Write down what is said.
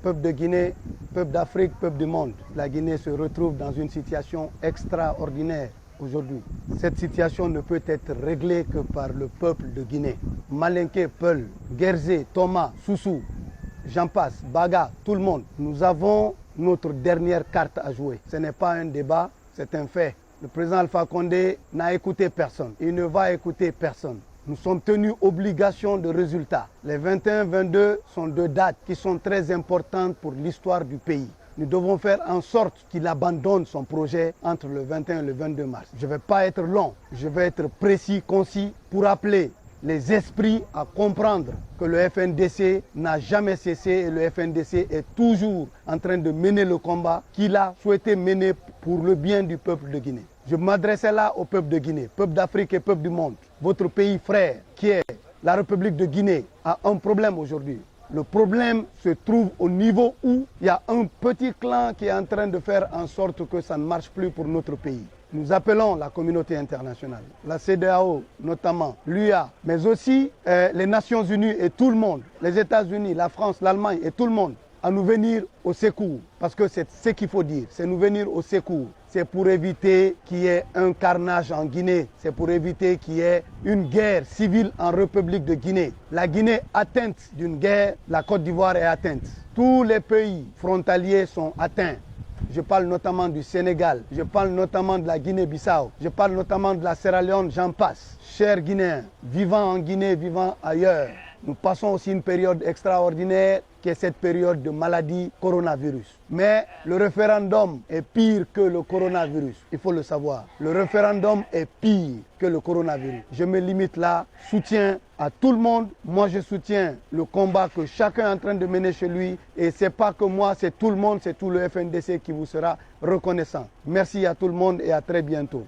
Peuple de Guinée, peuple d'Afrique, peuple du monde, la Guinée se retrouve dans une situation extraordinaire aujourd'hui. Cette situation ne peut être réglée que par le peuple de Guinée. Malinké, Peul, Guerzé, Thomas, Soussou, j'en passe, Baga, tout le monde. Nous avons notre dernière carte à jouer. Ce n'est pas un débat, c'est un fait. Le président Alpha Condé n'a écouté personne. Il ne va écouter personne. Nous sommes tenus obligation de résultats. Les 21-22 sont deux dates qui sont très importantes pour l'histoire du pays. Nous devons faire en sorte qu'il abandonne son projet entre le 21 et le 22 mars. Je ne vais pas être long, je vais être précis, concis pour appeler les esprits à comprendre que le FNDC n'a jamais cessé et le FNDC est toujours en train de mener le combat qu'il a souhaité mener pour le bien du peuple de Guinée. Je m'adressais là au peuple de Guinée, peuple d'Afrique et peuple du monde. Votre pays frère, qui est la République de Guinée, a un problème aujourd'hui. Le problème se trouve au niveau où il y a un petit clan qui est en train de faire en sorte que ça ne marche plus pour notre pays. Nous appelons la communauté internationale, la CEDEAO notamment, l'UA, mais aussi les Nations Unies et tout le monde, les États-Unis, la France, l'Allemagne et tout le monde, à nous venir au secours. Parce que c'est ce qu'il faut dire, c'est nous venir au secours. C'est pour éviter qu'il y ait un carnage en Guinée. C'est pour éviter qu'il y ait une guerre civile en République de Guinée. La Guinée est atteinte d'une guerre, la Côte d'Ivoire est atteinte. Tous les pays frontaliers sont atteints. Je parle notamment du Sénégal, je parle notamment de la Guinée-Bissau, je parle notamment de la Sierra Leone, j'en passe. Chers Guinéens, vivant en Guinée, vivant ailleurs, nous passons aussi une période extraordinaire qui est cette période de maladie coronavirus. Mais le référendum est pire que le coronavirus, il faut le savoir. Le référendum est pire que le coronavirus. Je me limite là, soutien à tout le monde. Moi, je soutiens le combat que chacun est en train de mener chez lui. Et ce n'est pas que moi, c'est tout le monde, c'est tout le FNDC qui vous sera reconnaissant. Merci à tout le monde et à très bientôt.